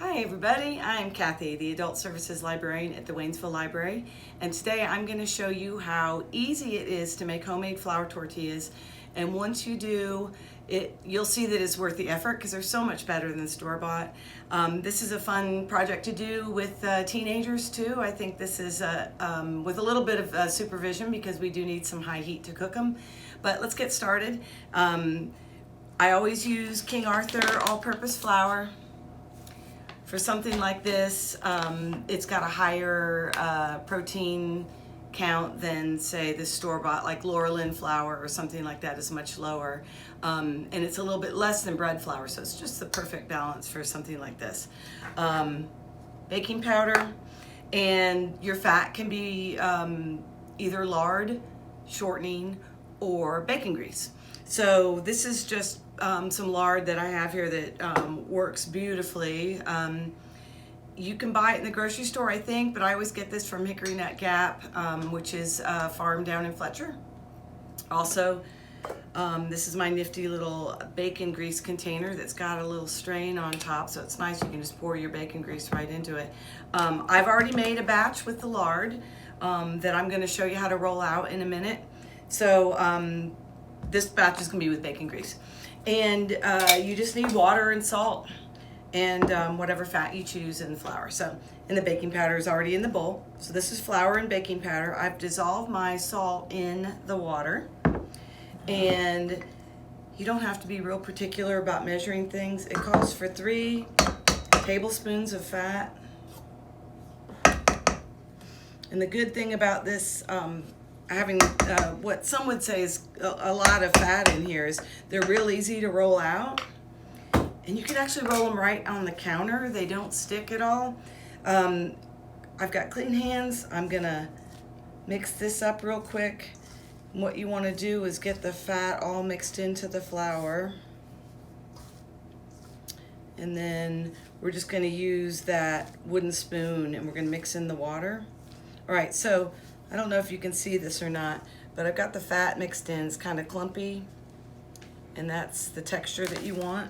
Hi everybody, I'm Kathy, the Adult Services Librarian at the Waynesville Library, and today I'm going to show you how easy it is to make homemade flour tortillas. And once you do, you'll see that it's worth the effort because they're so much better than store-bought. This is a fun project to do with teenagers too. I think this is with a little bit of supervision because we do need some high heat to cook them. But let's get started. I always use King Arthur all-purpose flour. For something like this, it's got a higher protein count than, say, the store-bought, like Laurelin flour or something like that is much lower. And it's a little bit less than bread flour, so it's just the perfect balance for something like this. Baking powder, and your fat can be either lard, shortening, or bacon grease. So this is just some lard that I have here that works beautifully. You can buy it in the grocery store, I think, but I always get this from Hickory Nut Gap, which is a farm down in Fletcher. Also, this is my nifty little bacon grease container that's got a little strain on top, so it's nice. You can just pour your bacon grease right into it. I've already made a batch with the lard that I'm going to show you how to roll out in a minute. So this batch is going to be with bacon grease. And you just need water and salt and whatever fat you choose in the flour. So, and the baking powder is already in the bowl. So this is flour and baking powder. I've dissolved my salt in the water. And you don't have to be real particular about measuring things. It calls for 3 tablespoons of fat. And the good thing about this, having what some would say is a lot of fat in here, is they're real easy to roll out, and you can actually roll them right on the counter. They don't stick at all. I've got clean hands. I'm gonna mix this up real quick. What you want to do is get the fat all mixed into the flour, and then we're just going to use that wooden spoon and we're going to mix in the water. All right, so I don't know if you can see this or not, but I've got the fat mixed in. It's kind of clumpy, and that's the texture that you want.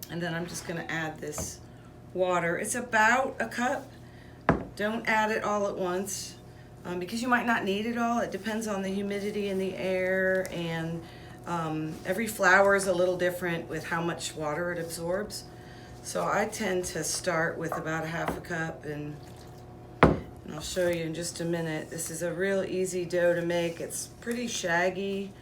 And then I'm just going to add this water. It's about a cup. Don't add it all at once because you might not need it all. It depends on the humidity in the air, and every flour is a little different with how much water it absorbs. So I tend to start with about a half a cup, and I'll show you in just a minute. This is a real easy dough to make. It's pretty shaggy,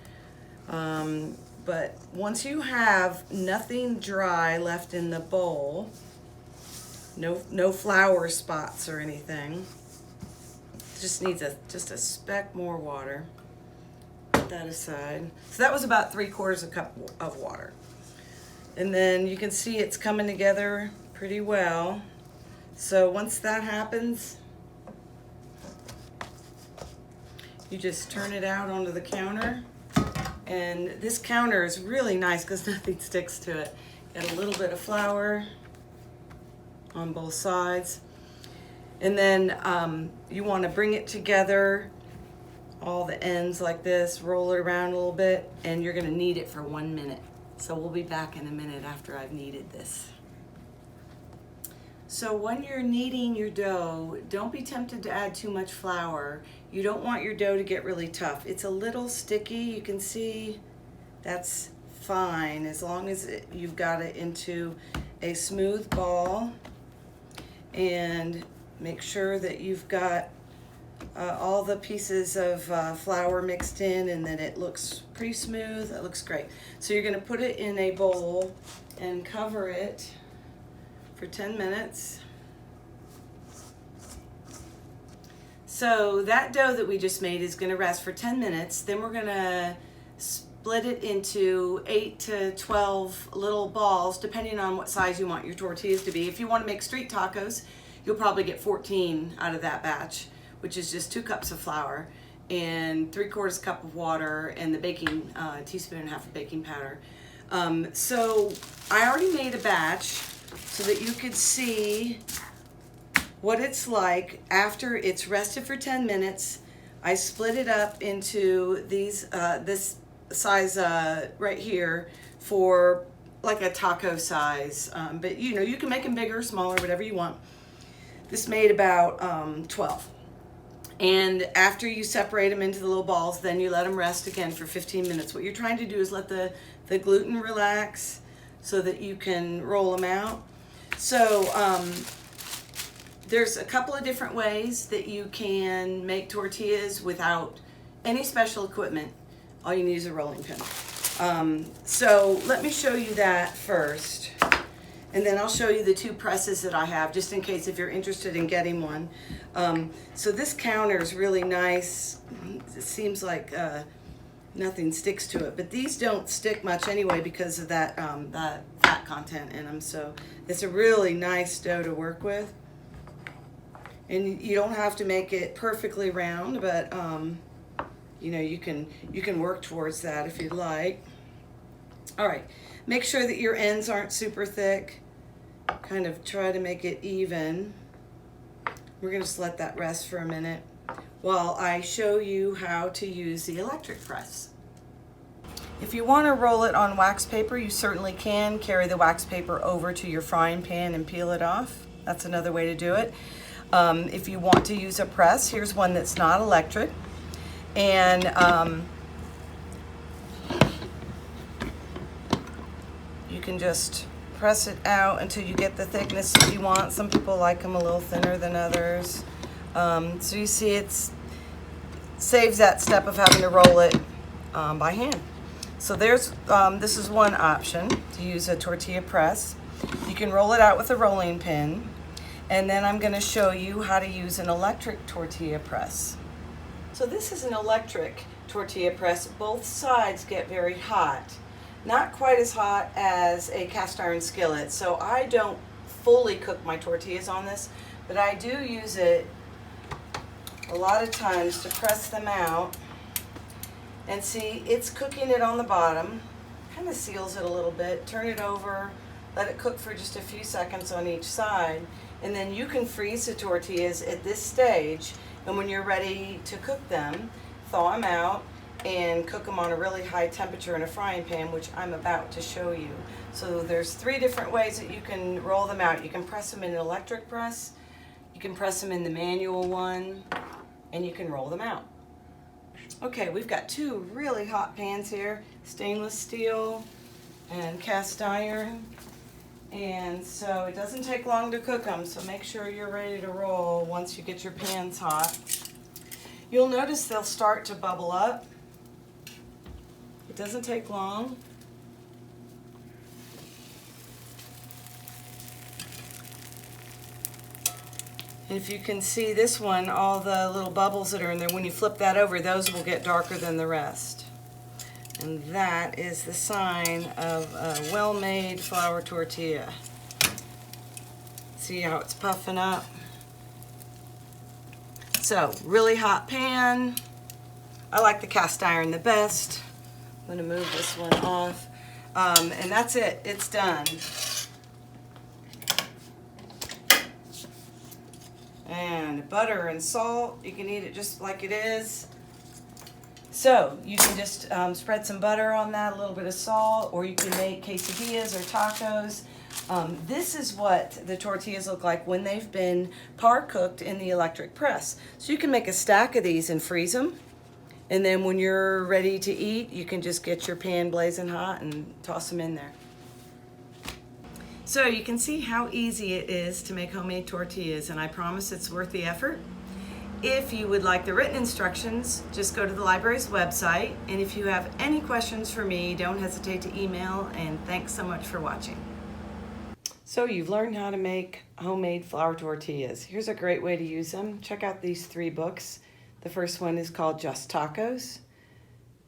but once you have nothing dry left in the bowl, no flour spots or anything, it just needs just a speck more water. Put that aside. So that was about 3/4 cup of water. And then you can see it's coming together pretty well. So once that happens, you just turn it out onto the counter. And this counter is really nice because nothing sticks to it. Got a little bit of flour on both sides. And then you want to bring it together, all the ends like this, roll it around a little bit, and you're going to knead it for 1 minute. So we'll be back in a minute after I've kneaded this. So when you're kneading your dough, don't be tempted to add too much flour. You don't want your dough to get really tough. It's a little sticky. You can see that's fine as long as you've got it into a smooth ball. And make sure that you've got all the pieces of flour mixed in and that it looks pretty smooth. It looks great. So you're going to put it in a bowl and cover it for 10 minutes. So that dough that we just made is going to rest for 10 minutes. Then we're going to split it into 8 to 12 little balls, depending on what size you want your tortillas to be. If you want to make street tacos, you'll probably get 14 out of that batch, which is just 2 cups of flour and 3/4 cup of water and the baking teaspoon and a half of baking powder. So I already made a batch so that you could see what it's like after it's rested for 10 minutes. I split it up into these this size right here for like a taco size, but you know, you can make them bigger, smaller, whatever you want. This made about 12. And after you separate them into the little balls, then you let them rest again for 15 minutes. What you're trying to do is let the gluten relax so that you can roll them out. So there's a couple of different ways that you can make tortillas without any special equipment. All you need is a rolling pin. So let me show you that first. And then I'll show you the 2 presses that I have, just in case if you're interested in getting one. So this counter is really nice. It seems like nothing sticks to it, but these don't stick much anyway because of that fat content in them. So it's a really nice dough to work with. And you don't have to make it perfectly round, but you know, you can work towards that if you'd like. All right, make sure that your ends aren't super thick. Kind of try to make it even. We're gonna just let that rest for a minute while I show you how to use the electric press. If you want to roll it on wax paper, you certainly can. Carry the wax paper over to your frying pan and peel it off. That's another way to do it. If you want to use a press, here's one that's not electric. And you can just press it out until you get the thickness that you want. Some people like them a little thinner than others. So you see it saves that step of having to roll it by hand. So there's this is one option, to use a tortilla press. You can roll it out with a rolling pin. And then I'm going to show you how to use an electric tortilla press. So this is an electric tortilla press. Both sides get very hot. Not quite as hot as a cast iron skillet. So I don't fully cook my tortillas on this, but I do use it a lot of times to press them out. And see, it's cooking it on the bottom. Kind of seals it a little bit. Turn it over, let it cook for just a few seconds on each side. And then you can freeze the tortillas at this stage, and when you're ready to cook them, thaw them out and cook them on a really high temperature in a frying pan, which I'm about to show you. So there's 3 different ways that you can roll them out. You can press them in an electric press, you can press them in the manual one, and you can roll them out. Okay, we've got 2 really hot pans here, stainless steel and cast iron. And so it doesn't take long to cook them, so make sure you're ready to roll once you get your pans hot. You'll notice they'll start to bubble up. It doesn't take long. And if you can see this one, all the little bubbles that are in there, when you flip that over, those will get darker than the rest. And that is the sign of a well-made flour tortilla. See how it's puffing up? So, really hot pan. I like the cast iron the best. I'm going to move this one off. And that's it. It's done. And butter and salt. You can eat it just like it is. So you can just spread some butter on that, a little bit of salt, or you can make quesadillas or tacos. This is what the tortillas look like when they've been par cooked in the electric press. So you can make a stack of these and freeze them. And then when you're ready to eat, you can just get your pan blazing hot and toss them in there. So you can see how easy it is to make homemade tortillas, and I promise it's worth the effort. If you would like the written instructions, just go to the library's website. And if you have any questions for me, don't hesitate to email, and thanks so much for watching. So you've learned how to make homemade flour tortillas. Here's a great way to use them. Check out these 3 books. The first one is called Just Tacos.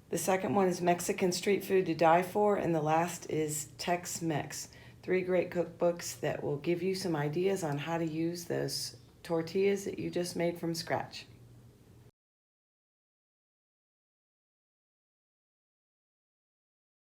The second one is Mexican Street Food to Die For, and the last is Tex-Mex. 3 great cookbooks that will give you some ideas on how to use those tortillas that you just made from scratch.